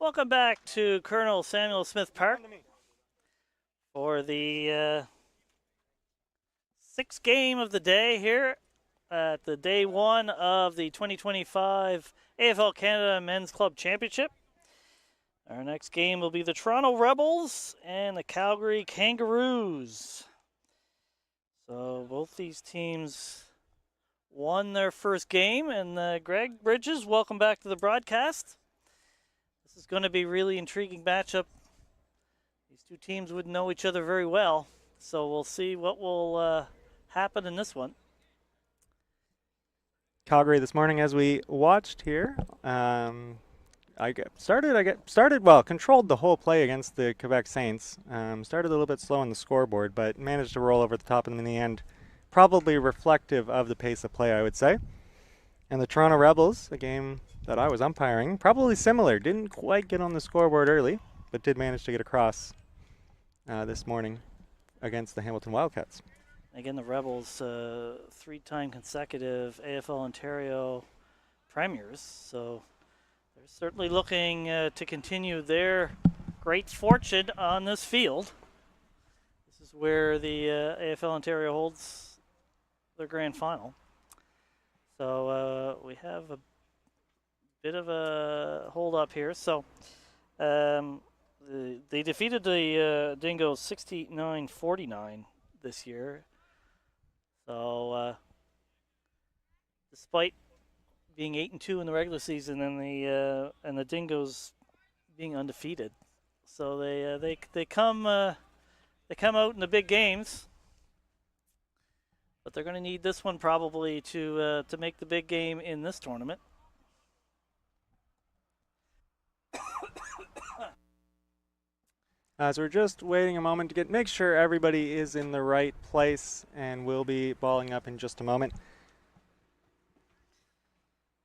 Welcome back to Colonel Samuel Smith Park for the sixth game of the day here at the day one of the 2025 AFL Canada Men's Club Championship. Our next game will be the Toronto Rebels and the Calgary Kangaroos. So both these teams won their first game, and Greg Bridges, welcome back to the broadcast. This is going to be a really intriguing matchup. These two teams wouldn't know each other very well, so we'll see what will happen in this one. Calgary this morning, as we watched here, controlled the whole play against the Quebec Saints. Started a little bit slow on the scoreboard, but managed to roll over the top of them in the end. Probably reflective of the pace of play, I would say. And the Toronto Rebels, a game that I was umpiring, probably similar. Didn't quite get on the scoreboard early, but did manage to get across this morning against the Hamilton Wildcats. Again, the Rebels, three-time consecutive AFL Ontario premiers, so they're certainly looking to continue their great fortune on this field. This is where the AFL Ontario holds their grand final. So we have a bit of a hold up here. So they defeated the Dingoes 69-49 this year. So despite being 8-2 in the regular season and the Dingoes being undefeated, so they come out in the big games. But they're going to need this one probably to make the big game in this tournament. So we're just waiting a moment to make sure everybody is in the right place, and we'll be balling up in just a moment.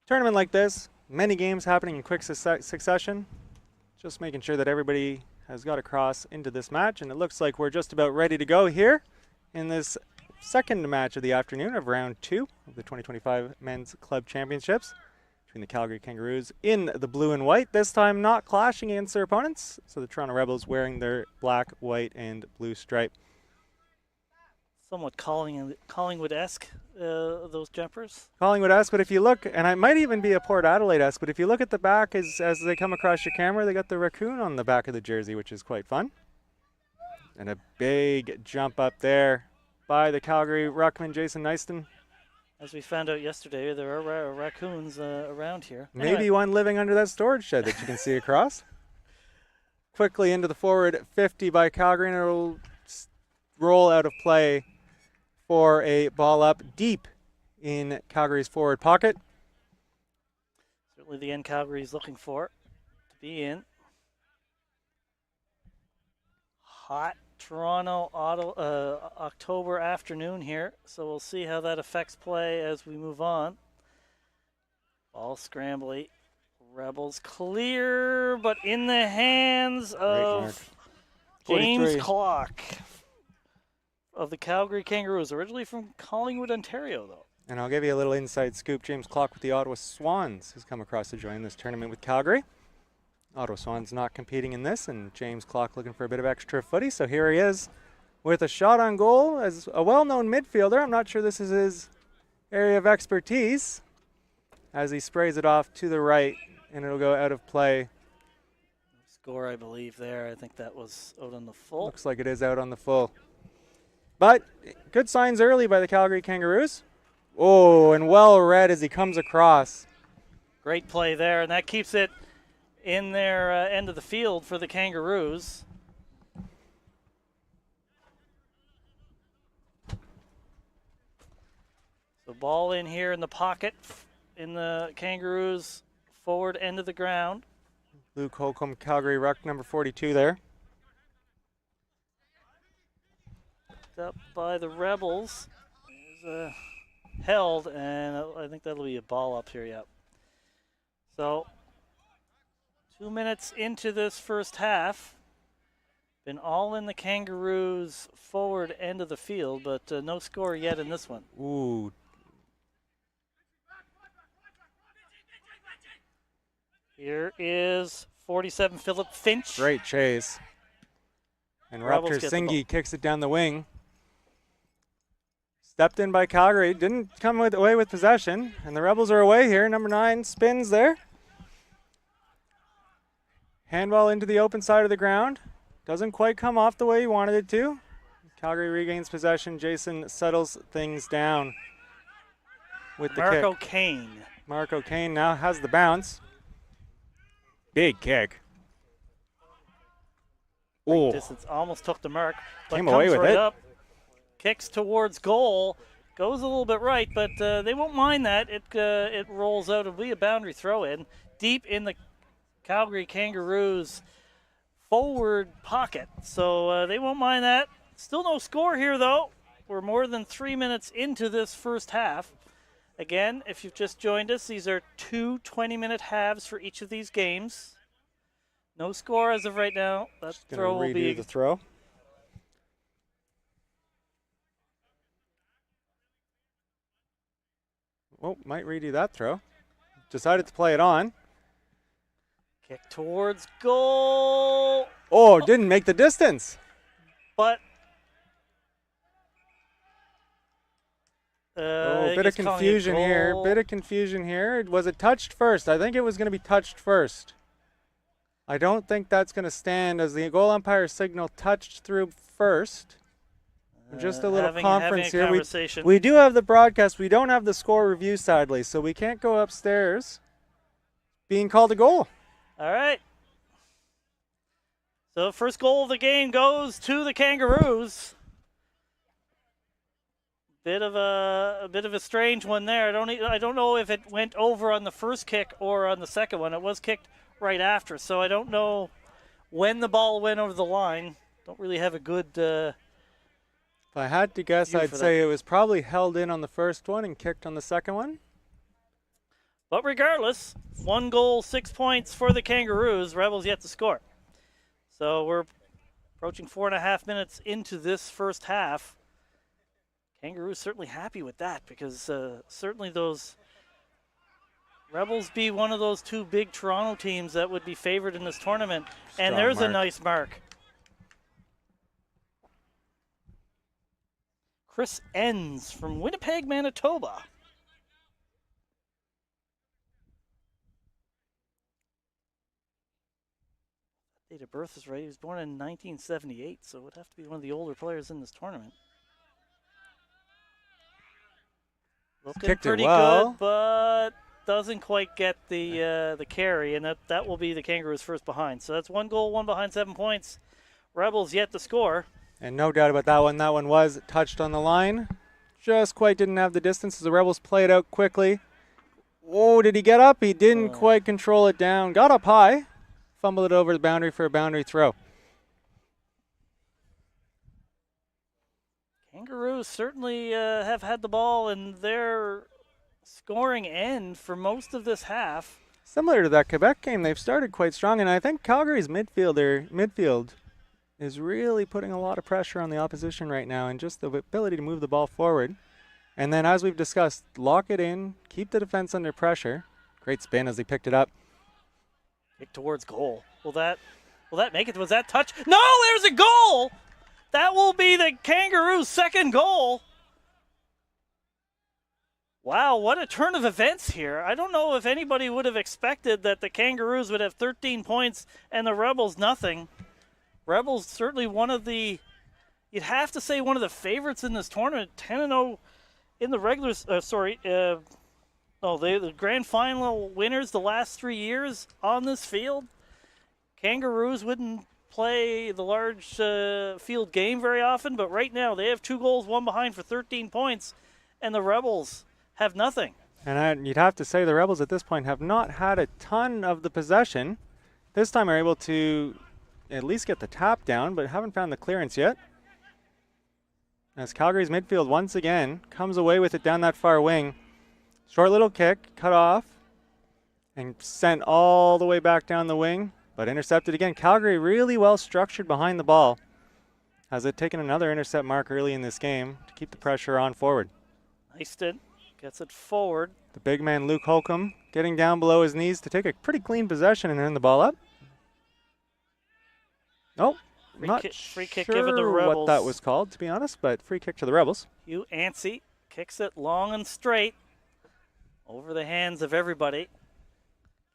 Tournament like this, many games happening in quick succession. Just making sure that everybody has got across into this match, and it looks like we're just about ready to go here in this second match of the afternoon of round 2 of the 2025 Men's Club Championships between the Calgary Kangaroos in the blue and white, this time not clashing against their opponents. So the Toronto Rebels wearing their black, white, and blue stripe. Somewhat Collingwood-esque, those jumpers. Collingwood-esque, but if you look, and it might even be a Port Adelaide-esque, but if you look at the back as they come across your camera, they got the raccoon on the back of the jersey, which is quite fun. And a big jump up there by the Calgary ruckman, Jason Nyston. As we found out yesterday, there are raccoons around here. Maybe one living under that storage shed that you can see across. Quickly into the forward 50 by Calgary, and it'll roll out of play for a ball up deep in Calgary's forward pocket. Certainly the end Calgary is looking for to be in. Hot Toronto October afternoon here, so we'll see how that affects play as we move on. Ball scrambly. Rebels clear, but in the hands of James Clark of the Calgary Kangaroos, originally from Collingwood, Ontario, though. And I'll give you a little inside scoop. James Clark with the Ottawa Swans has come across to join this tournament with Calgary. Ottawa Swans not competing in this, and James Clark looking for a bit of extra footy. So here he is with a shot on goal as a well-known midfielder. I'm not sure this is his area of expertise, as he sprays it off to the right, and it'll go out of play. Score, I believe, there. I think that was out on the full. Looks like it is out on the full. But good signs early by the Calgary Kangaroos. Oh, and well read as he comes across. Great play there, and that keeps it in their end of the field for the Kangaroos. So ball in here in the pocket in the Kangaroos forward end of the ground. Luke Holcomb, Calgary ruck number 42 there. Picked up by the Rebels. Held, and I think that'll be a ball up here, yep. So 2 minutes into this first half. Been all in the Kangaroos' forward end of the field, but no score yet in this one. Ooh. Here is 47, Philip Finch. Great chase. And Rebels Rupture get the Singi kicks it down the wing. Stepped in by Calgary, didn't come away with possession, and the Rebels are away here. Number 9 spins there. Handball into the open side of the ground. Doesn't quite come off the way he wanted it to. Calgary regains possession. Jason settles things down with the kick. Marco Kane. Marco Kane now has the bounce. Big kick. Oh, Distance almost took the mark, but Came comes away with right it. up. Kicks towards goal. Goes a little bit right, but they won't mind that. It rolls out. It'll be a boundary throw in deep in the Calgary Kangaroos forward pocket. So they won't mind that. Still no score here, though. We're more than 3 minutes into this first half. Again, if you've just joined us, these are 2 20-minute halves for each of these games. No score as of right now. That throw will be the throw. Oh, might redo that throw. Decided to play it on. kick towards goal. Oh, didn't make the distance. But Bit of confusion here. Bit of confusion here. Was it touched first? I think it was going to be touched first. I don't think that's going to stand as the goal umpire signal touched through first. Just a little conference here. We do have the broadcast. We don't have the score review, sadly, so we can't go upstairs. Being called a goal. All right. So first goal of the game goes to the Kangaroos. Bit of a strange one there. I don't know if it went over on the first kick or on the second one. It was kicked right after, so I don't know when the ball went over the line. Don't really have a good. If I had to guess, I'd say it was probably held in on the first one and kicked on the second one. But regardless, 1 goal, 6 points for the Kangaroos. Rebels yet to score. So we're approaching 4.5 minutes into this first half. Kangaroos certainly happy with that because certainly those Rebels be one of those 2 big Toronto teams that would be favored in this tournament. And there's a nice mark. Chris Enns from Winnipeg, Manitoba. Date of birth is right. He was born in 1978, so it would have to be one of the older players in this tournament. Looking pretty good, but doesn't quite get the carry, and that will be the Kangaroos' first behind. So that's 1 goal, 1 behind, 7 points. Rebels yet to score. And no doubt about that one. That one was touched on the line. Just quite didn't have the distance as the Rebels played out quickly. Oh, did he get up? He didn't quite control it down. Got up high. Fumbled it over the boundary for a boundary throw. Kangaroos certainly have had the ball in their scoring end for most of this half. Similar to that Quebec game, they've started quite strong, and I think Calgary's midfield is really putting a lot of pressure on the opposition right now, and just the ability to move the ball forward. And then, as we've discussed, lock it in, keep the defense under pressure. Great spin as he picked it up. Kick towards goal. Will that make it? Was that touch? No, there's a goal! That will be the Kangaroos' second goal. Wow, what a turn of events here. I don't know if anybody would have expected that the Kangaroos would have 13 points and the Rebels nothing. Rebels certainly one of the, you'd have to say one of the favorites in this tournament. 10-0 in the regular, the grand final winners the last 3 years on this field. Kangaroos wouldn't play the large field game very often, but right now they have 2 goals, 1 behind for 13 points, and the Rebels have nothing. And you'd have to say the Rebels at this point have not had a ton of the possession. This time are able to at least get the tap down, but haven't found the clearance yet. As Calgary's midfield once again comes away with it down that far wing. Short little kick, cut off, and sent all the way back down the wing, but intercepted again. Calgary really well structured behind the ball. Has it taken another intercept mark early in this game to keep the pressure on forward. Nice stint, gets it forward. The big man Luke Holcomb getting down below his knees to take a pretty clean possession and then the ball up. Nope. Free kick Sure given to Rebels. what that was called, to be honest, but free kick to the Rebels. Hugh Anstey kicks it long and straight over the hands of everybody.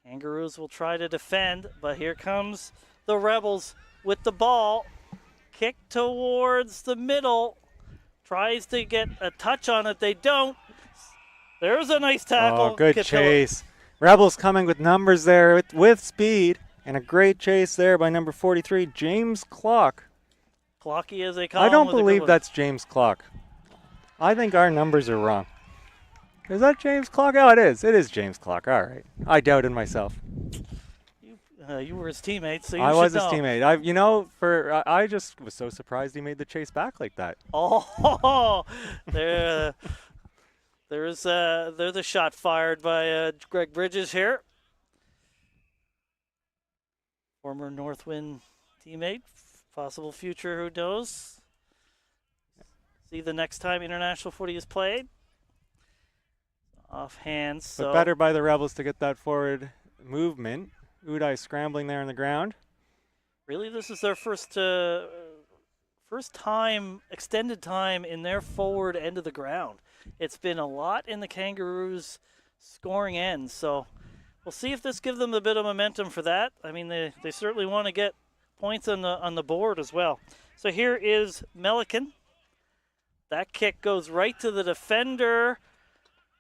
Kangaroos will try to defend, but here comes the Rebels with the ball. Kick towards the middle. Tries to get a touch on it. They don't. There's a nice tackle. Oh, good chase. Rebels coming with numbers there with speed. And a great chase there by number 43, James Clock. Clocky as they call I him. don't believe that's James Clock. I think our numbers are wrong. Is that James Clock? Oh, it is. It is James Clock. All right. I doubted myself. You were his teammate, so you I should was know. his teammate. I just was so surprised he made the chase back like that. Oh, there's a shot fired by Greg Bridges here. Former Northwind teammate, possible future, who knows? See the next time international footy is played. Off hands. So But better by the Rebels to get that forward movement. Uday scrambling there on the ground. Really, this is their first time, extended time in their forward end of the ground. It's been a lot in the Kangaroos' scoring end, so we'll see if this gives them a bit of momentum for that. I mean, they certainly want to get points on the board as well. So here is Melican. That kick goes right to the defender.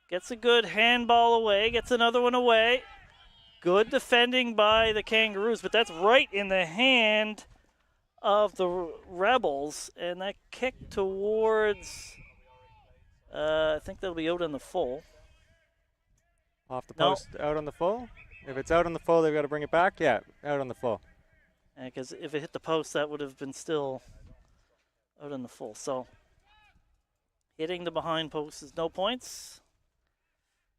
Gets a good handball away. Gets another one away. Good defending by the Kangaroos, but that's right in the hand of the Rebels. And that kick towards, I think that'll be out on the full. Off the post, out on the full. If it's out on the full, they've got to bring it back. Yeah, out on the full. Because if it hit the post, that would have been still out on the full. So hitting the behind post is no points.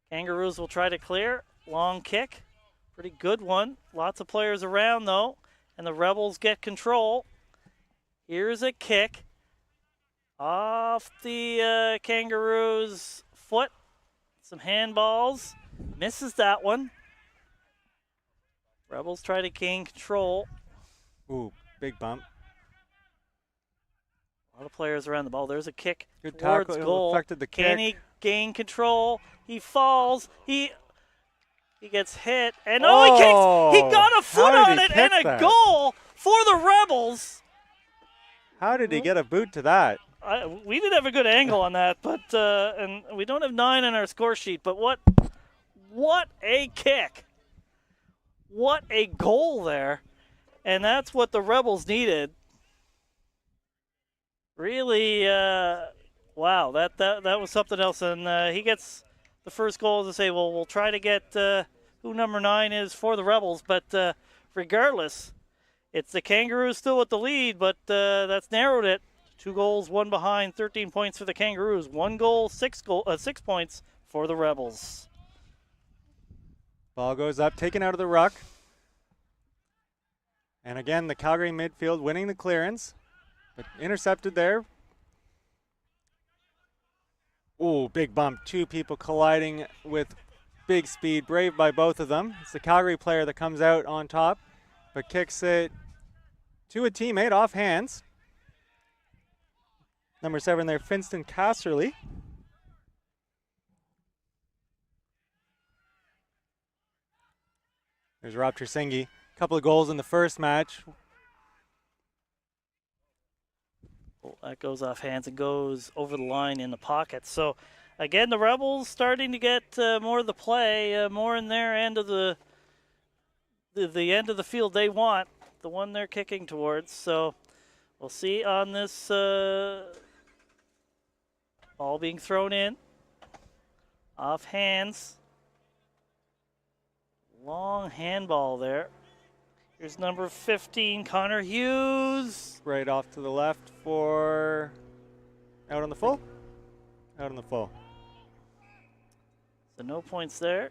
Kangaroos will try to clear. Long kick. Pretty good one. Lots of players around, though. And the Rebels get control. Here's a kick. Off the Kangaroos' foot. Some handballs. Misses that one. Rebels try to gain control. Ooh, big bump. A lot of players around the ball. There's a kick Good towards tackle. goal. Affected the kick. Can he gain control? He falls. He gets hit. And he kicks. He got a foot on it and a goal for the Rebels. How did he get a boot to that? We did have a good angle on that, but and we don't have 9 on our score sheet. But what a kick! What a goal there, and that's what the Rebels needed. Really, wow, that was something else. And he gets the first goal to say, well, we'll try to get who number 9 is for the Rebels. But regardless, it's the Kangaroos still with the lead, but that's narrowed it. 2 goals, 1 behind, 13 points for the Kangaroos. 1 goal, 6 points for the Rebels. Ball goes up, taken out of the ruck. And again, the Calgary midfield winning the clearance, but intercepted there. Ooh, big bump. 2 people colliding with big speed. Brave by both of them. It's the Calgary player that comes out on top, but kicks it to a teammate off hands. Number 7 there, Finston Casserly. There's Rob Tersingi. A couple of goals in the first match. Well, that goes off hands and goes over the line in the pocket. So, again, the Rebels starting to get more of the play, more in their end of the end of the field they want, the one they're kicking towards. So, we'll see on this ball being thrown in. Off hands. Long handball there. Here's number 15, Connor Hughes. Right off to the left for out on the full. Out on the full. So no points there.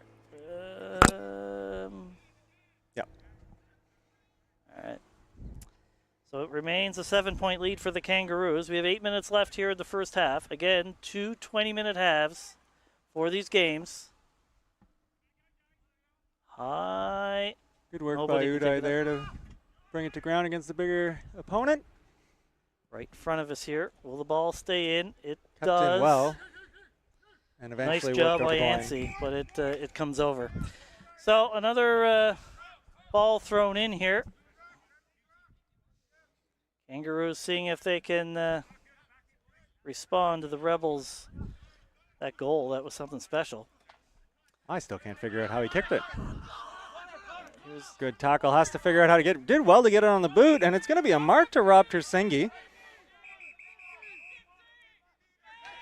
Yep. All right. So it remains a 7-point lead for the Kangaroos. We have 8 minutes left here in the first half. Again, 2 20-minute halves for these games. High. Good work by Uday there to bring it to ground against the bigger opponent. Right in front of us here. Will the ball stay in? It Kept does. in well. And Nice eventually job worked by over the line. Yancey, but it comes over. So another ball thrown in here. Kangaroos seeing if they can respond to the Rebels. That goal, that was something special. I still can't figure out how he kicked it. Good tackle. Has to figure out how to get it. Did well to get it on the boot, and it's going to be a mark to Rob Tersengi.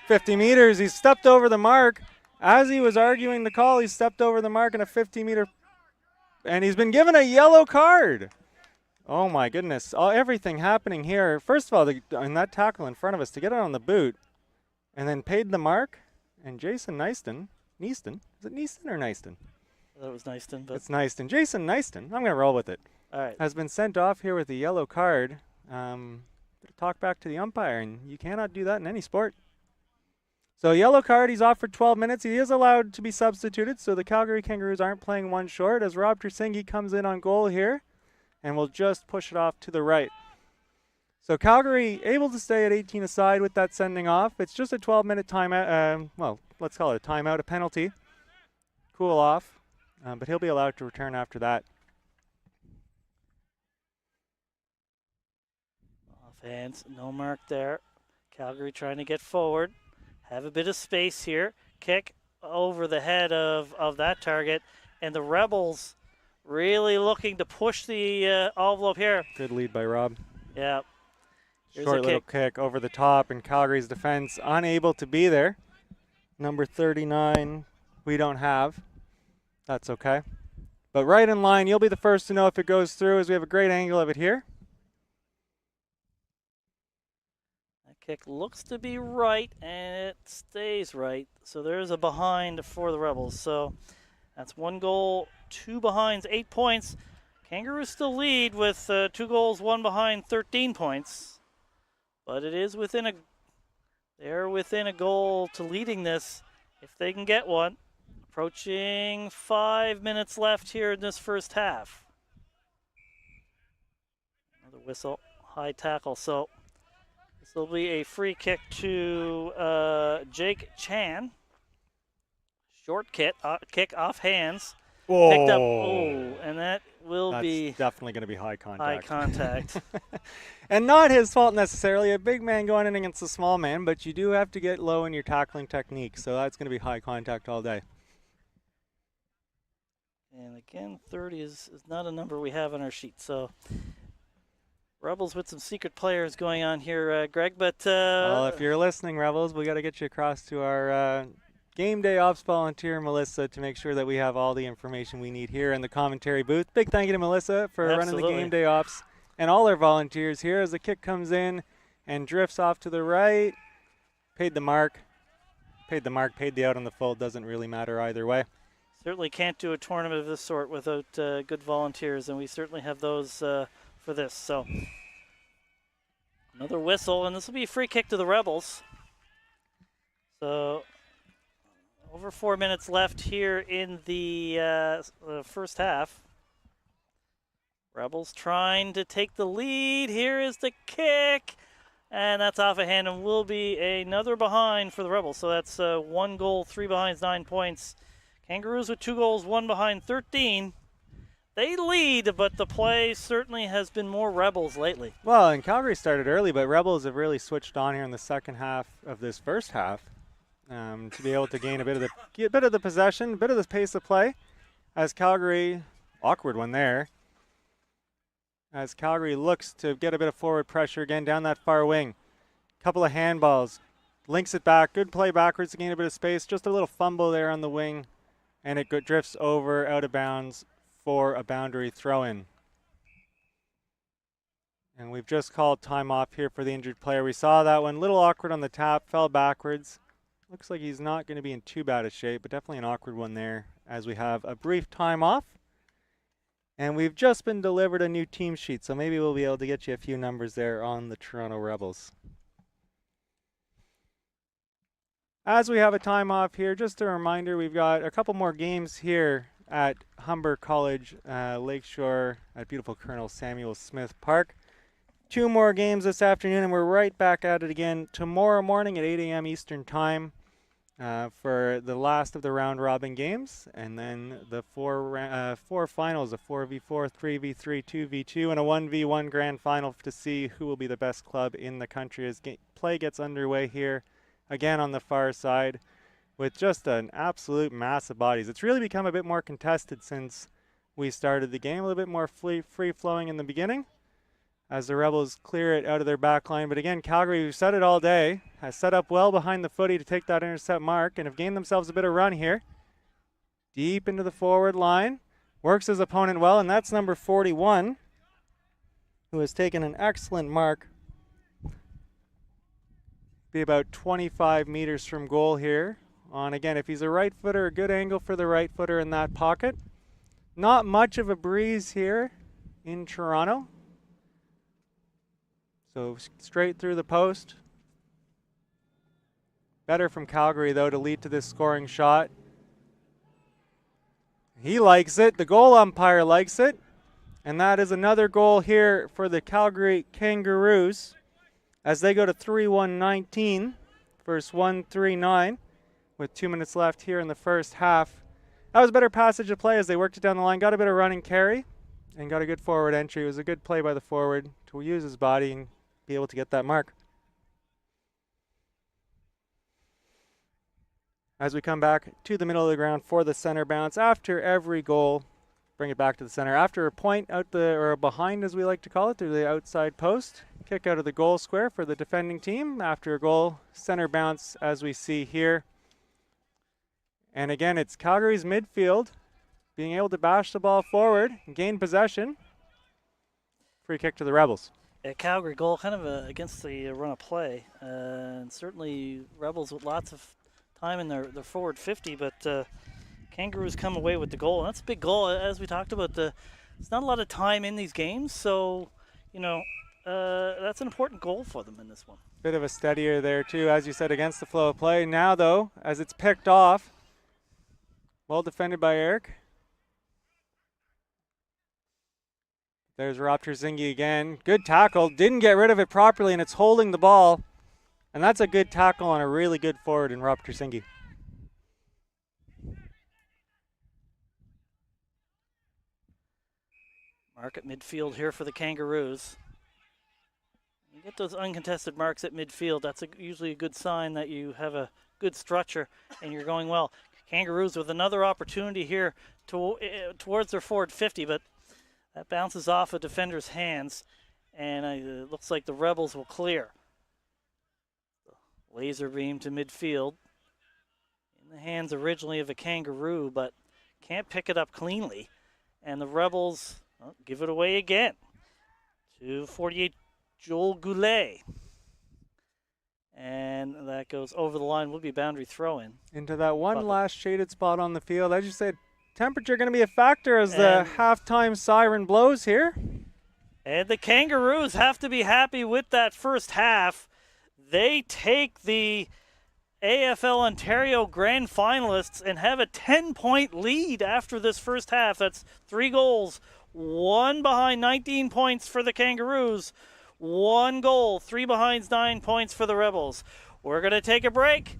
50 meters. He stepped over the mark. As he was arguing the call, he stepped over the mark in a 50-meter, and he's been given a yellow card. Oh, my goodness. Everything happening here. First of all, in that tackle in front of us, to get it on the boot, and then paid the mark, and Jason Neiston, is it Neiston or Neiston? That was Neiston, but it's Neiston. Jason Neiston, I'm going to roll with it. all right. Has been sent off here with a yellow card. Talk back to the umpire, and you cannot do that in any sport. So yellow card, he's off for 12 minutes. He is allowed to be substituted, so the Calgary Kangaroos aren't playing one short as Rob Tersengi comes in on goal here, and will just push it off to the right. So Calgary able to stay at 18 aside with that sending off. It's just a 12-minute timeout. Well, let's call it a timeout, a penalty. Cool off. But he'll be allowed to return after that. Offhands, no mark there. Calgary trying to get forward. Have a bit of space here. Kick over the head of that target. And the Rebels really looking to push the envelope here. Good lead by Rob. Yeah. Here's Short a little kick over the top, and Calgary's defense unable to be there. Number 39 we don't have. That's okay. But right in line, you'll be the first to know if it goes through, as we have a great angle of it here. That kick looks to be right, and it stays right. So there's a behind for the Rebels. So that's 1 goal, 2 behinds, 8 points. Kangaroos still lead with 2 goals, 1 behind, 13 points. But it is they're within a goal to leading this if they can get one. Approaching 5 minutes left here in this first half. Another whistle, high tackle. So this will be a free kick to Jake Chan. Short kick off hands. Whoa. Picked up, and that will be definitely going to be high contact. High contact. And not his fault necessarily. A big man going in against a small man, but you do have to get low in your tackling technique. So that's going to be high contact all day. And again, 30 is not a number we have on our sheet. So Rebels with some secret players going on here, Greg. But well, if you're listening, Rebels, we got to get you across to our game day ops volunteer, Melissa, to make sure that we have all the information we need here in the commentary booth. Big thank you to Melissa for running the game day ops and all our volunteers here as the kick comes in and drifts off to the right. Paid the mark, paid the out on the full. Doesn't really matter either way. Certainly can't do a tournament of this sort without good volunteers, and we certainly have those for this. So another whistle, and this will be a free kick to the Rebels. So over 4 minutes left here in the first half. Rebels trying to take the lead. Here is the kick, and that's off a hand, and will be another behind for the Rebels. So that's 1 goal, 3 behinds, 9 points. Kangaroos with 2 goals, 1 behind, 13. They lead, but the play certainly has been more Rebels lately. Well, and Calgary started early, but Rebels have really switched on here in the second half of this first half to be able to gain a bit of the possession, a bit of the pace of play. As Calgary, awkward one there. As Calgary looks to get a bit of forward pressure again down that far wing. Couple of handballs, links it back, good play backwards to gain a bit of space. Just a little fumble there on the wing. And it drifts over out of bounds for a boundary throw-in. And we've just called time off here for the injured player. We saw that one, little awkward on the tap, fell backwards. Looks like he's not going to be in too bad a shape, but definitely an awkward one there as we have a brief time off. And we've just been delivered a new team sheet, so maybe we'll be able to get you a few numbers there on the Toronto Rebels. As we have a time off here, just a reminder, we've got a couple more games here at Humber College Lakeshore at beautiful Colonel Samuel Smith Park. 2 more games this afternoon, and we're right back at it again tomorrow morning at 8 a.m. Eastern Time for the last of the round-robin games, and then the four finals, a 4v4, 3v3, 2v2, and a 1v1 grand final to see who will be the best club in the country as play gets underway here again on the far side with just an absolute mass of bodies. It's really become a bit more contested since we started the game, a little bit more free-flowing in the beginning as the Rebels clear it out of their back line. But again, Calgary, we've said it all day, has set up well behind the footy to take that intercept mark and have gained themselves a bit of run here. Deep into the forward line. Works his opponent well, and that's number 41, who has taken an excellent mark. Be about 25 meters from goal here. On again, if he's a right footer, a good angle for the right footer in that pocket. Not much of a breeze here in Toronto. So straight through the post. Better from Calgary, though, to lead to this scoring shot. He likes it. The goal umpire likes it. And that is another goal here for the Calgary Kangaroos as they go to 3-1-19 versus 1-3-9 with 2 minutes left here in the first half. That was a better passage of play as they worked it down the line. Got a bit of running carry and got a good forward entry. It was a good play by the forward to use his body and be able to get that mark. As we come back to the middle of the ground for the center bounce after every goal, bring it back to the center. After a point out or behind, as we like to call it, through the outside post, kick out of the goal square for the defending team. After a goal, center bounce as we see here. And again, it's Calgary's midfield being able to bash the ball forward and gain possession. Free kick to the Rebels. A Calgary goal kind of against the run of play, and certainly Rebels with lots of time in their forward 50, but Kangaroos come away with the goal, and that's a big goal. As we talked about, it's not a lot of time in these games, so that's an important goal for them in this one. Bit of a steadier there too, as you said, against the flow of play. Now though, as it's picked off, well defended by Eric. There's Rob Terzingi again. Good tackle. Didn't get rid of it properly, and it's holding the ball. And that's a good tackle on a really good forward in Rob Terzingi. Mark at midfield here for the Kangaroos. You get those uncontested marks at midfield. That's usually a good sign that you have a good structure and you're going well. Kangaroos with another opportunity here towards their forward 50, but that bounces off a defender's hands, and it looks like the Rebels will clear. Laser beam to midfield. In the hands originally of a Kangaroo, but can't pick it up cleanly. And the Rebels give it away again to 48 Joel Goulet. And that goes over the line. Will be a boundary throw-in. Into that one last shaded spot on the field. As you said, temperature going to be a factor as the halftime siren blows here. And the Kangaroos have to be happy with that first half. They take the AFL Ontario Grand Finalists and have a 10-point lead after this first half. That's 3 goals, 1 behind, 19 points for the Kangaroos. 1 goal, 3 behinds, 9 points for the Rebels. We're going to take a break.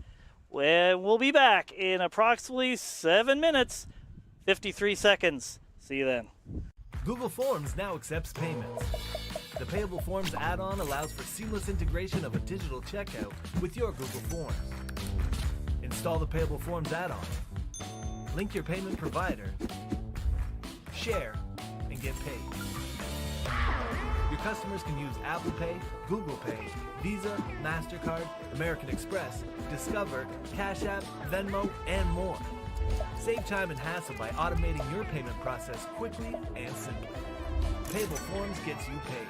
We'll be back in approximately 7 minutes, 53 seconds. See you then. Google Forms now accepts payments. The Payable Forms add-on allows for seamless integration of a digital checkout with your Google Forms. Install the Payable Forms add-on. Link your payment provider. Share and get paid. Your customers can use Apple Pay, Google Pay, Visa, MasterCard, American Express, Discover, Cash App, Venmo, and more. Save time and hassle by automating your payment process quickly and simply. Payable Forms gets you paid.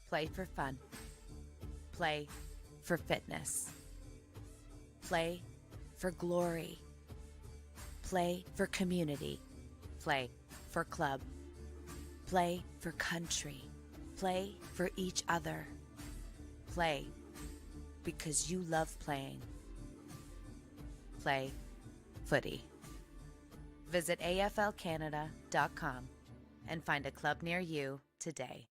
Play for fun. Play for fitness. Play for glory. Play for community. Play for club. Play for country. Play for each other. Play because you love playing. Play footy. Visit AFLCanada.com and find a club near you today.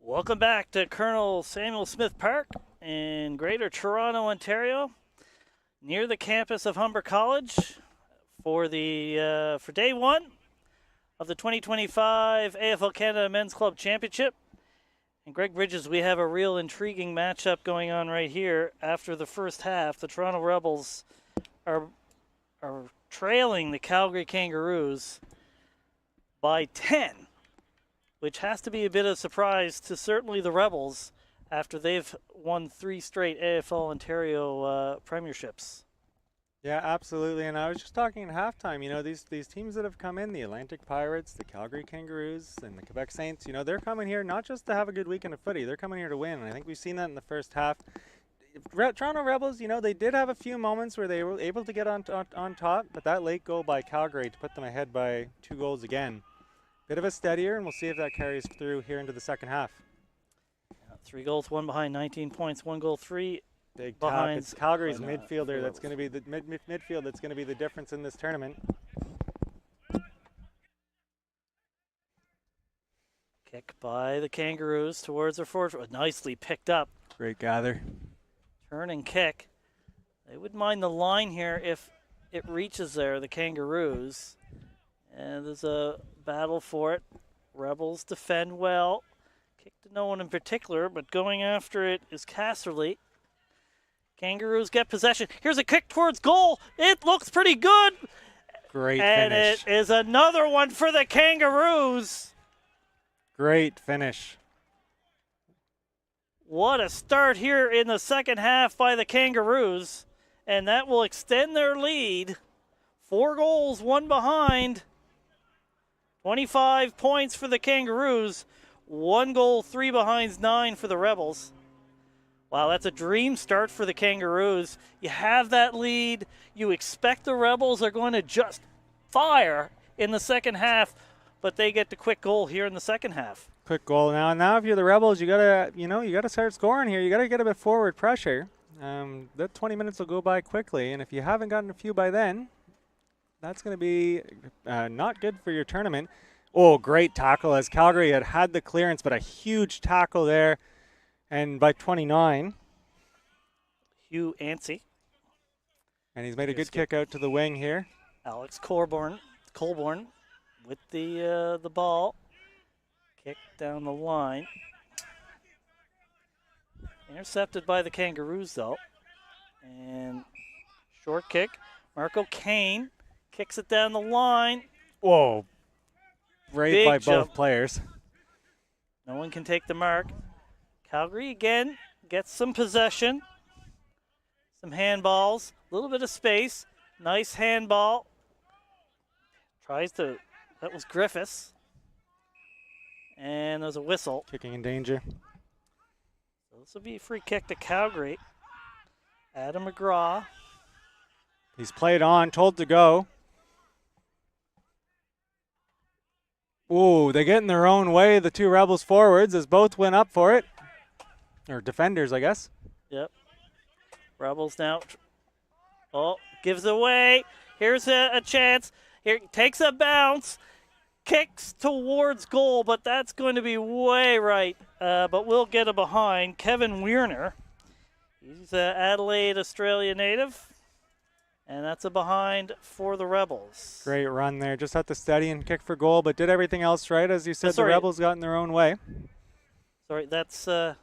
Welcome back to Colonel Samuel Smith Park in Greater Toronto, Ontario, near the campus of Humber College for day one of the 2025 AFL Canada Men's Club Championship. And Greg Bridges, we have a real intriguing matchup going on right here. After the first half, the Toronto Rebels are trailing the Calgary Kangaroos by 10. Which has to be a bit of a surprise to certainly the Rebels after they've won 3 straight AFL Ontario premierships. Yeah, absolutely. And I was just talking at halftime, these teams that have come in, the Atlantic Pirates, the Calgary Kangaroos, and the Quebec Saints, they're coming here not just to have a good weekend of footy. They're coming here to win. And I think we've seen that in the first half. Toronto Rebels, they did have a few moments where they were able to get on top, but that late goal by Calgary to put them ahead by 2 goals again. Bit of a steadier, and we'll see if that carries through here into the second half. 3 goals, 1 behind, 19 points, 1 goal, 3 big behind. It's Calgary's midfielder that's going to be the midfield that's going to be the difference in this tournament. Kick by the Kangaroos towards their forward. Nicely picked up. Great gather. Turn and kick. They wouldn't mind the line here if it reaches there, the Kangaroos. And there's a battle for it. Rebels defend well. Kick to no one in particular, but going after it is Casserly. Kangaroos get possession. Here's a kick towards goal. It looks pretty good. Great and finish. And it is another one for the Kangaroos. Great finish. What a start here in the second half by the Kangaroos. And that will extend their lead. 4 goals, 1 behind. 25 points for the Kangaroos. 1 goal, 3 behinds, 9 for the Rebels. Wow, that's a dream start for the Kangaroos. You have that lead. You expect the Rebels are going to just fire in the second half, but they get the quick goal here in the second half. Quick goal now. Now, if you're the Rebels, you gotta start scoring here. You gotta get a bit forward pressure. That 20 minutes will go by quickly, and if you haven't gotten a few by then, that's going to be not good for your tournament. Oh, great tackle as Calgary had the clearance, but a huge tackle there. And by 29. Hugh Anstey. And he's made a good kick out to the wing here. Alex Colborne with the ball. Kick down the line. Intercepted by the Kangaroos, though. And short kick. Marco Kane kicks it down the line. Whoa. Great by jump. both players. No one can take the mark. Calgary again gets some possession. Some handballs. A little bit of space. Nice handball. That was Griffiths. And there's a whistle. Kicking in danger. So this will be a free kick to Calgary. Adam McGraw. He's played on, told to go. Ooh, they get in their own way, the 2 Rebels forwards, as both went up for it. Or defenders, I guess. Yep. Rebels now. Oh, gives away. Here's a chance. Here, takes a bounce. Kicks towards goal, but that's going to be way right. But we'll get a behind. Kevin Weirner. He's an Adelaide, Australia native. And that's a behind for the Rebels. Great run there. Just had to steady and kick for goal, but did everything else right. As you said, the Rebels got in their own way. Sorry, that's... yeah,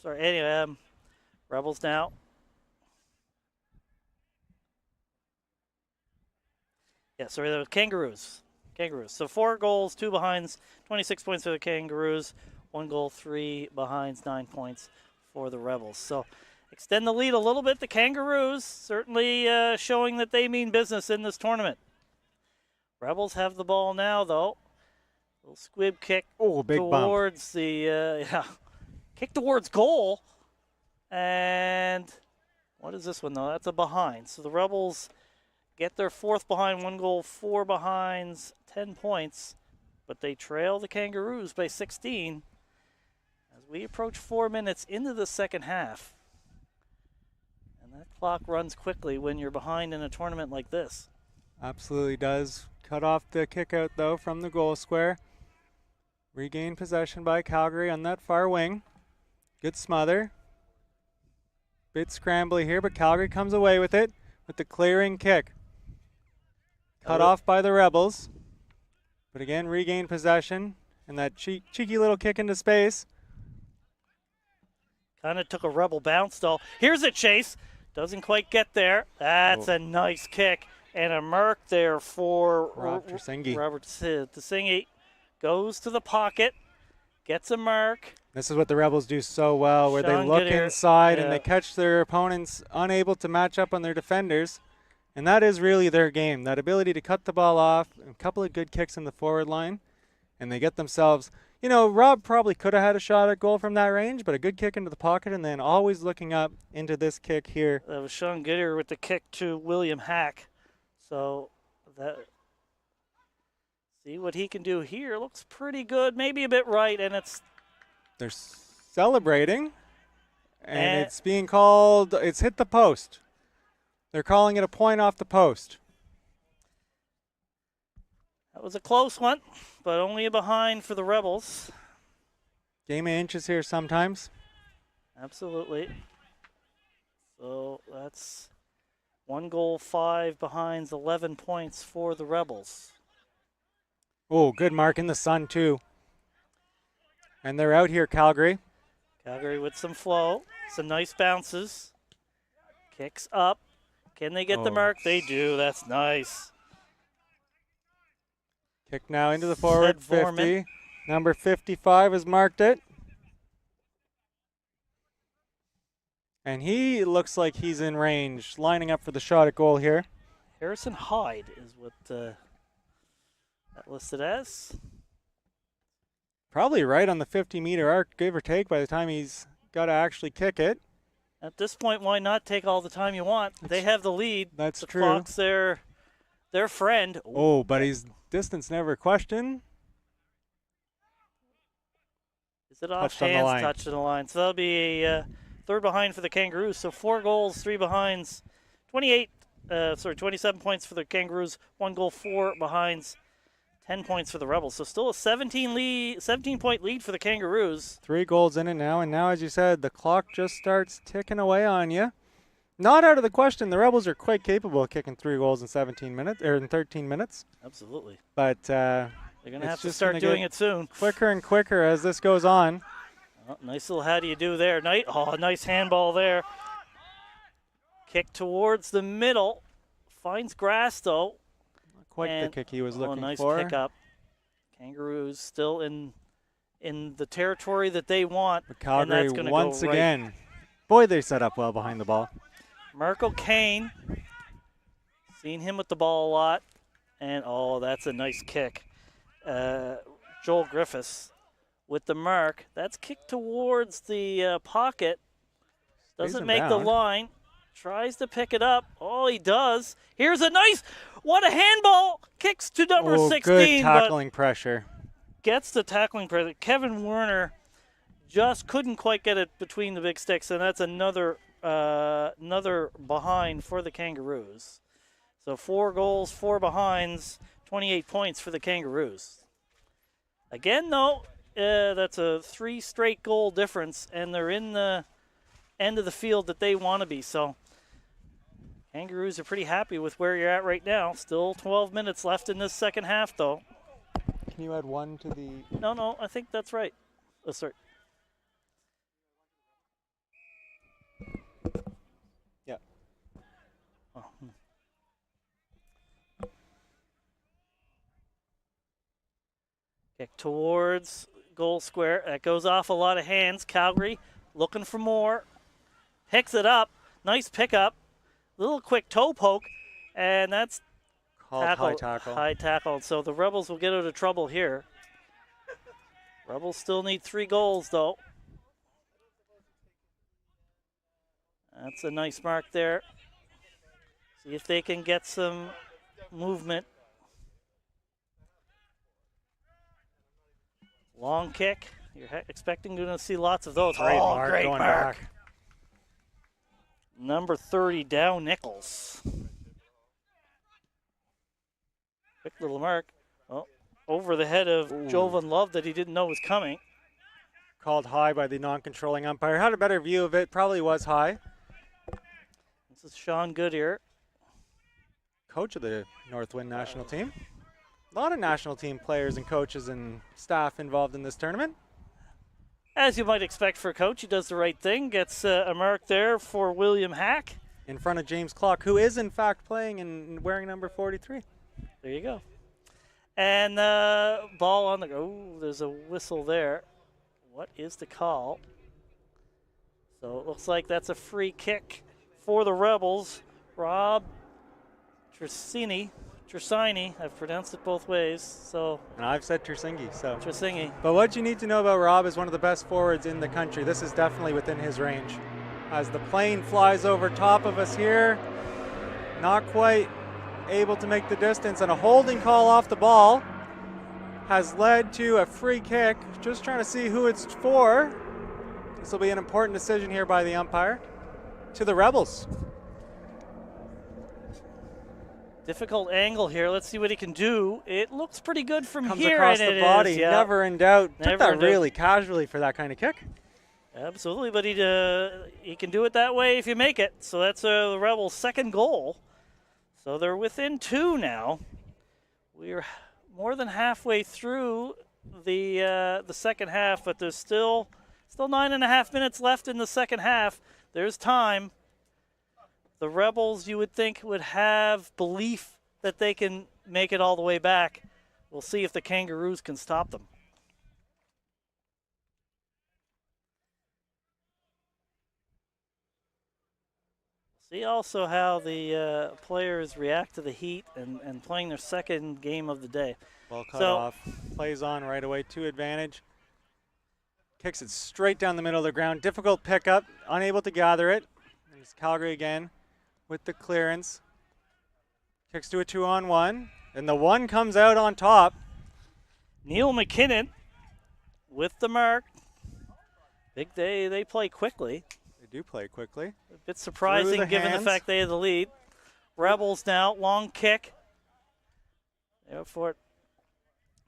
sorry. Anyway, Rebels now. Yeah, sorry, the Kangaroos. So 4 goals, 2 behinds, 26 points for the Kangaroos, 1 goal, 3 behinds, 9 points for the Rebels. So extend the lead a little bit. The Kangaroos certainly showing that they mean business in this tournament. Rebels have the ball now, though. Little squib kick big towards the kick towards goal. And what is this one, though? That's a behind. So the Rebels get their 4th behind, 1 goal, 4 behinds, 10 points. But they trail the Kangaroos by 16 as we approach 4 minutes into the second half. And that clock runs quickly when you're behind in a tournament like this. Absolutely does. Cut off the kick out, though, from the goal square. Regain possession by Calgary on that far wing. Good smother. Bit scrambly here, but Calgary comes away with it with the clearing kick. Cut off by the Rebels. But again, regain possession and that cheeky little kick into space. Kind of took a Rebel bounce, though. Here's a chase. Doesn't quite get there. That's a nice kick. And a mark there for Robert Tsingy. Goes to the pocket. Gets a mark. This is what the Rebels do so well, where they look inside and they catch their opponents unable to match up on their defenders. And that is really their game, that ability to cut the ball off, a couple of good kicks in the forward line, and they get themselves, you know, Rob probably could have had a shot at goal from that range, but a good kick into the pocket and then always looking up into this kick here. That was Sean Goodyear with the kick to William Hack. So that, see what he can do here. Looks pretty good, maybe a bit right, and they're celebrating, and it's being called, it's hit the post. They're calling it a point off the post. That was a close one, but only a behind for the Rebels. Game of inches here sometimes. Absolutely. So that's 1 goal, 5 behinds, 11 points for the Rebels. Oh, good mark in the sun too. And they're out here, Calgary. Calgary with some flow, some nice bounces. Kicks up. Can they get the mark? They do. That's nice. Kick now into the forward 50. Foreman. Number 55 has marked it. And he looks like he's in range, lining up for the shot at goal here. Harrison Hyde is what that listed as. Probably right on the 50-meter arc, give or take, by the time he's got to actually kick it. At this point, why not take all the time you want? They have the lead. That's the true. Clock's their friend. Oh, but he's distance never questioned. Is it off hands? Touched on the line. So that'll be a third behind for the Kangaroos. So 4 goals, 3 behinds, 27 points for the Kangaroos. 1 goal, 4 behinds, 10 points for the Rebels. So still a 17-point lead for the Kangaroos. 3 goals in it now, and now, as you said, the clock just starts ticking away on you. Not out of the question. The Rebels are quite capable of kicking 3 goals in 17 minutes or in 13 minutes. Absolutely. But they're going to have to start doing it soon. Quicker and quicker as this goes on. Oh, nice little how do you do there. Nice handball there. Kick towards the middle. Finds grass, though. Quite the kick he was looking nice for. Nice pick up. Kangaroos still in the territory that they want. But Calgary once again. Boy, they set up well behind the ball. Marco Kane. Seen him with the ball a lot. And, that's a nice kick. Joel Griffiths with the mark. That's kicked towards the pocket. Doesn't make the line. Tries to pick it up. Oh, he does. Here's a nice, what a handball. Kicks to number 16. Good tackling pressure. Gets the tackling pressure. Kevin Werner just couldn't quite get it between the big sticks, and that's another behind for the Kangaroos. So 4 goals, 4 behinds, 28 points for the Kangaroos. Again, though, that's a 3 straight goal difference, and they're in the end of the field that they want to be. So Kangaroos are pretty happy with where you're at right now. Still 12 minutes left in this second half, though. Can you add 1 to the... No, I think that's right. Oh, sorry. Yeah. Oh. Kick towards goal square. That goes off a lot of hands. Calgary looking for more. Picks it up. Nice pickup. Little quick toe poke. And that's Called high tackle. High tackle. So the Rebels will get out of trouble here. Rebels still need 3 goals, though. That's a nice mark there. See if they can get some movement. Long kick. You're expecting to see lots of those. Great mark, great going mark. back. Number 30, Dow Nichols. Quick little mark. Oh, over the head of Jovan Love that he didn't know was coming. Called high by the non-controlling umpire. Had a better view of it. Probably was high. This is Sean Goodyear. Coach of the Northwind national team. A lot of national team players and coaches and staff involved in this tournament. As you might expect for a coach, he does the right thing. Gets a mark there for William Hack. In front of James Clark, who is in fact playing and wearing number 43. There you go. And ball on the go. Oh, there's a whistle there. What is the call? So it looks like that's a free kick for the Rebels. Rob Tresini, I've pronounced it both ways. So And I've said Tersingi, so. Tresingi. But what you need to know about Rob is one of the best forwards in the country. This is definitely within his range. As the plane flies over top of us here, not quite able to make the distance, and a holding call off the ball has led to a free kick. Just trying to see who it's for. This will be an important decision here by the umpire to the Rebels. Difficult angle here. Let's see what he can do. It looks pretty good from Comes here. across and the it body, is, yeah. never in doubt. Never Took that in doubt. really casually for that kind of kick. Absolutely, but he can do it that way if you make it. So that's the Rebels' second goal. So they're within 2 now. We're more than halfway through the second half, but there's still 9.5 minutes left in the second half. There's time. The Rebels, you would think, would have belief that they can make it all the way back. We'll see if the Kangaroos can stop them. See also how the players react to the heat and playing their second game of the day. Ball cut off. Plays on right away to advantage. Kicks it straight down the middle of the ground. Difficult pickup. Unable to gather it. There's Calgary again with the clearance. Kicks to a 2-on-1. And the one comes out on top. Neil McKinnon with the mark. Big day. They play quickly. They do play quickly. A bit surprising given the fact they had the lead. Rebels now, long kick. There for it.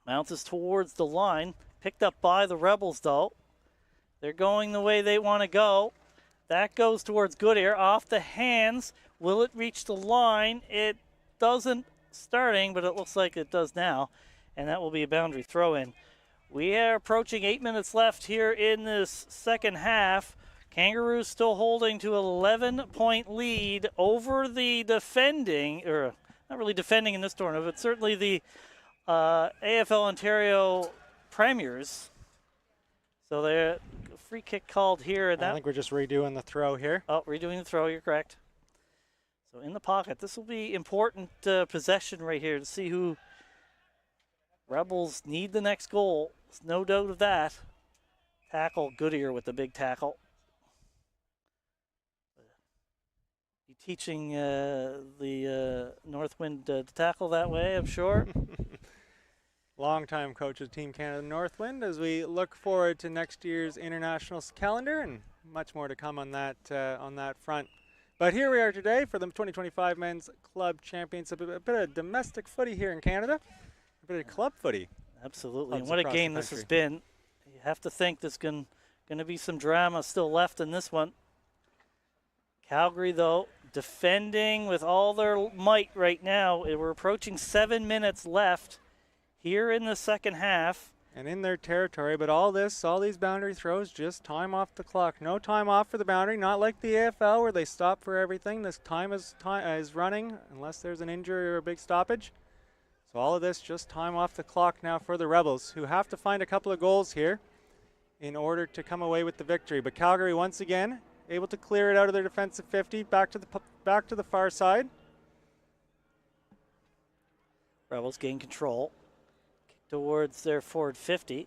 Bounces towards the line. Picked up by the Rebels, though. They're going the way they want to go. That goes towards Goodyear. Off the hands. Will it reach the line? It doesn't starting, but it looks like it does now. And that will be a boundary throw-in. We are approaching 8 minutes left here in this second half. Kangaroos still holding to an 11-point lead over the defending, or not really defending in this tournament, but certainly the AFL Ontario Premiers. So they're free kick called here. I think we're just redoing the throw here. Oh, redoing the throw, you're correct. So in the pocket, this will be important possession right here to see who Rebels need the next goal. There's no doubt of that. Tackle, Goodyear with the big tackle. You teaching the Northwind to tackle that way, I'm sure. Longtime coach of Team Canada Northwind as we look forward to next year's international calendar, and much more to come on that front. But here we are today for the 2025 Men's Club Championship. A bit of domestic footy here in Canada, a bit of club footy. Absolutely, and Clubs what a across the game this has country. been. You have to think there's going to be some drama still left in this one. Calgary, though, defending with all their might right now. We're approaching 7 minutes left here in the second half. And in their territory, but all these boundary throws, just time off the clock. No time off for the boundary, not like the AFL where they stop for everything. This time is running unless there's an injury or a big stoppage. So all of this just time off the clock now for the Rebels, who have to find a couple of goals here in order to come away with the victory. But Calgary once again able to clear it out of their defensive 50, back to the far side. Rebels gain control. Kick towards their forward 50.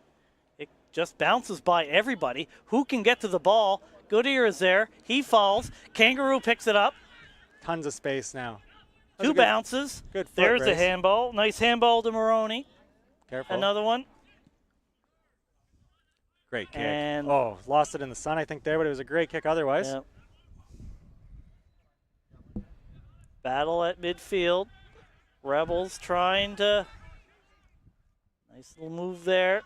It just bounces by everybody. Who can get to the ball? Goodyear is there. He falls. Kangaroo picks it up. Tons of space now. Two bounces. Good foot There's race. a handball. Nice handball to Maroney. Careful. Another one. Great kick. And lost it in the sun, I think, there, but it was a great kick otherwise. Yep. Battle at midfield. Rebels trying to. Nice little move there.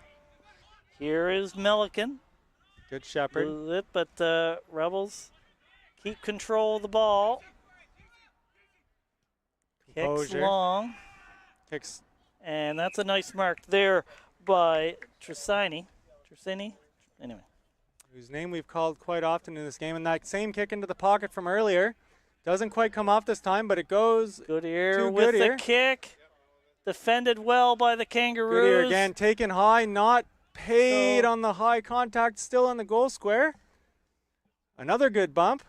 Here is Milliken. Good shepherd. Loses it, but Rebels keep control of the ball. Kicks Composure. long. Kicks. And that's a nice mark there by Trissini. Anyway. Whose name we've called quite often in this game. And that same kick into the pocket from earlier doesn't quite come off this time, but it goes Goodyear to with Goodyear. the kick. Defended well by the Kangaroos. Goodyear again taken high, not paid on the high contact, still in the goal square. Another good bump.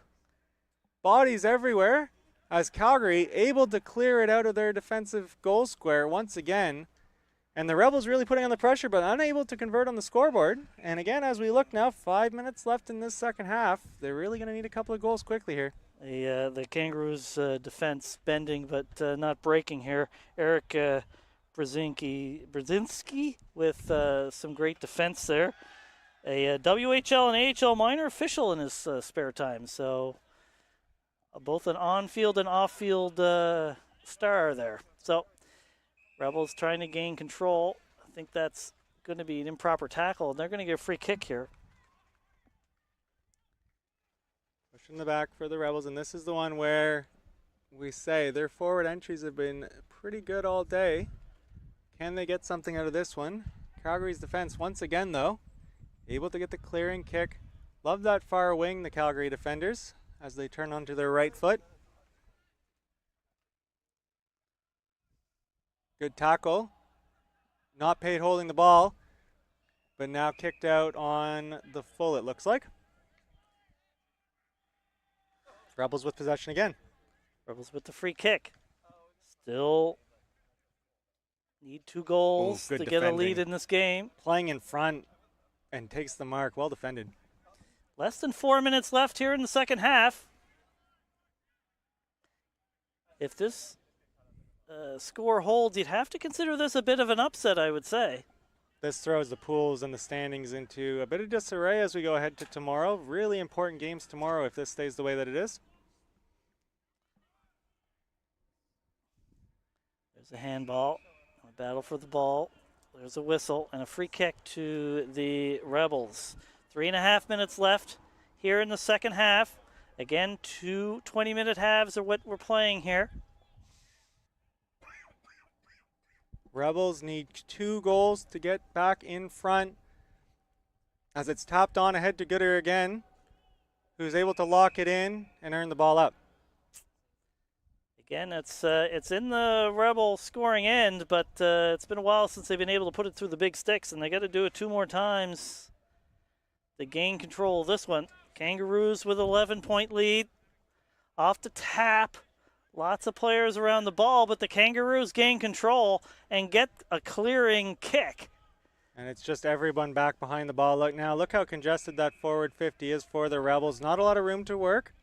Bodies everywhere as Calgary able to clear it out of their defensive goal square once again. And the Rebels really putting on the pressure, but unable to convert on the scoreboard. And again, as we look now, 5 minutes left in this second half. They're really going to need a couple of goals quickly here. The Kangaroos defense bending but not breaking here. Eric Brzezinski with some great defense there. A WHL and AHL minor official in his spare time. So both an on-field and off-field star there. So Rebels trying to gain control. I think that's going to be an improper tackle, and they're going to get a free kick here. Push in the back for the Rebels, and this is the one where we say their forward entries have been pretty good all day. Can they get something out of this one? Calgary's defense once again, though, able to get the clearing kick. Love that far wing, the Calgary defenders, as they turn onto their right foot. Good tackle. Not paid holding the ball, but now kicked out on the full, it looks like. Rebels with possession again. Rebels with the free kick. Still need 2 goals to get a lead in this game. Playing in front and takes the mark. Well defended. Less than 4 minutes left here in the second half. If this score holds, you'd have to consider this a bit of an upset, I would say. This throws the pools and the standings into a bit of disarray as we go ahead to tomorrow. Really important games tomorrow if this stays the way that it is. There's a handball, a battle for the ball. There's a whistle and a free kick to the Rebels. 3.5 minutes left here in the second half. Again, 2 20-minute halves are what we're playing here. Rebels need 2 goals to get back in front as it's tapped on ahead to Goodyear again, who's able to lock it in and earn the ball up. Again, it's in the Rebel scoring end, but it's been a while since they've been able to put it through the big sticks, and they got to do it 2 more times to gain control of this one. Kangaroos with 11-point lead. Off the tap. Lots of players around the ball, but the Kangaroos gain control and get a clearing kick. And it's just everyone back behind the ball. Look now, look how congested that forward 50 is for the Rebels. Not a lot of room to work.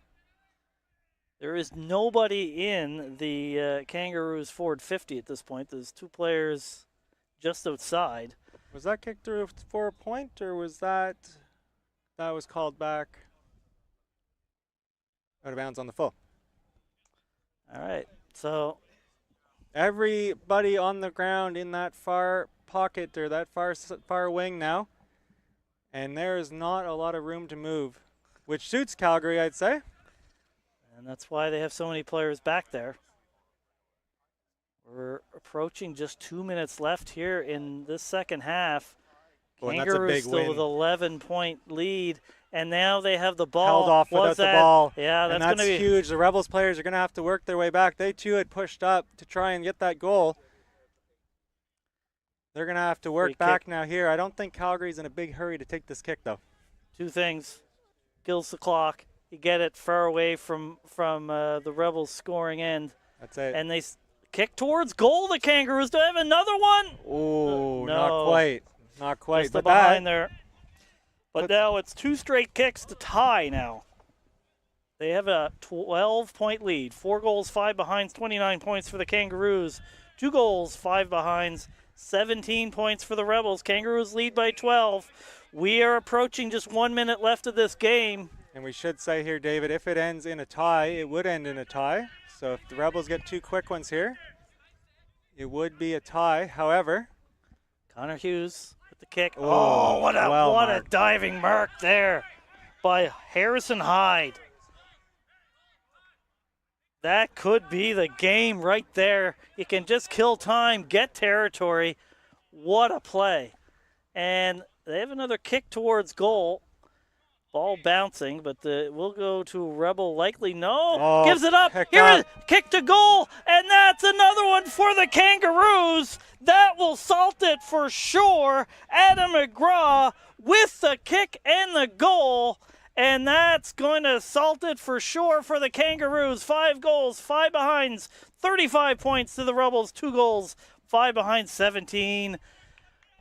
There is nobody in the Kangaroos forward 50 at this point. There's 2 players just outside. Was that kicked through for a point, or was that was called back out of bounds on the full? All right, so everybody on the ground in that far pocket or that far wing now, and there is not a lot of room to move, which suits Calgary, I'd say. And that's why they have so many players back there. We're approaching just 2 minutes left here in this second half. Kangaroos still with 11-point lead, and now they have the ball. Held off without the ball. Yeah, and that's that's huge. The Rebels players are going to have to work their way back. They too had pushed up to try and get that goal. They're going to have to work Free back kick. now here. I don't think Calgary's in a big hurry to take this kick, though. Two things. Kills the clock. You get it far away from the Rebels' scoring end. That's it. And they kick towards goal, the Kangaroos. Do I have another one? Oh, No. not quite. Not quite. Just But behind that, there. But now it's 2 straight kicks to tie now. They have a 12-point lead. 4 goals, 5 behinds, 29 points for the Kangaroos. 2 goals, 5 behinds, 17 points for the Rebels. Kangaroos lead by 12. We are approaching just 1 minute left of this game. and we should say here, David, if it ends in a tie, it would end in a tie. So if the Rebels get 2 quick ones here, it would be a tie. However, Connor Hughes with the kick. Oh, What a well what a marked. diving mark there by Harrison Hyde. That could be the game right there. You can just kill time, get territory. What a play. And they have another kick towards goal. Ball bouncing, but we'll go to Rebel likely. No, Oh, gives it up. picked Here up. it is, kick to goal, and that's another one for the Kangaroos. That will salt it for sure. Adam McGraw with the kick and the goal, and that's going to salt it for sure for the Kangaroos. 5 goals, 5 behinds, 35 points to the Rebels. 2 goals, 5 behind, 17.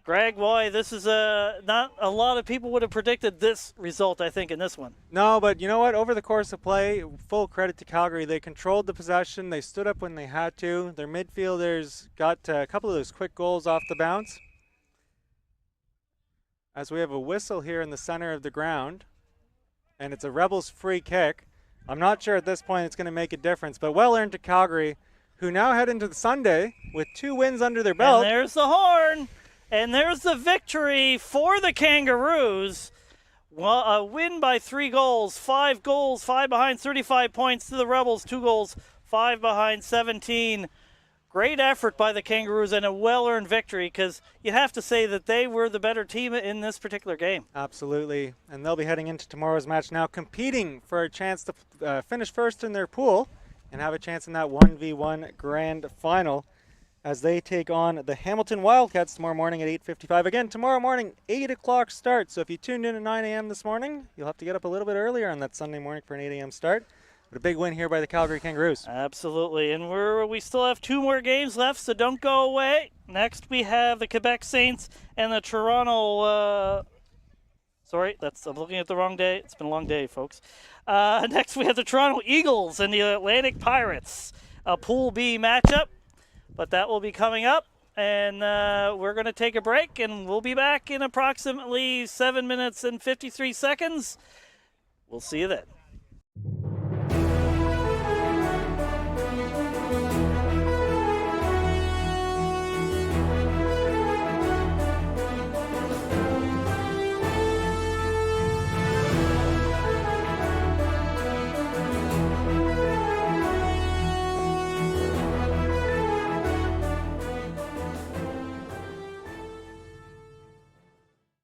Greg, boy, this is not a lot of people would have predicted this result, I think, in this one. no, but you know what? Over the course of play, full credit to Calgary. They controlled the possession. They stood up when they had to. Their midfielders got a couple of those quick goals off the bounce. As we have a whistle here in the center of the ground, and it's a Rebels free kick. I'm not sure at this point it's going to make a difference, but well earned to Calgary, who now head into the Sunday with 2 wins under their belt. And there's the horn. And there's the victory for the Kangaroos. Well, a win by 3 goals, 5 goals, 5 behind, 35 points to the Rebels, 2 goals, 5 behind, 17. Great effort by the Kangaroos and a well-earned victory, because you have to say that they were the better team in this particular game. Absolutely, and they'll be heading into tomorrow's match now, competing for a chance to finish first in their pool and have a chance in that 1v1 grand final as they take on the Hamilton Wildcats tomorrow morning at 8:55. Again, tomorrow morning, 8 o'clock start. So if you tuned in at 9 a.m. this morning, you'll have to get up a little bit earlier on that Sunday morning for an 8 a.m. start. But a big win here by the Calgary Kangaroos. Absolutely, and we still have 2 more games left, so don't go away. Next, we have the Quebec Saints and the Toronto. I'm looking at the wrong day. It's been a long day, folks. Next, we have the Toronto Eagles and the Atlantic Pirates, a Pool B matchup. But that will be coming up, and we're going to take a break, and we'll be back in approximately 7 minutes and 53 seconds. We'll see you then.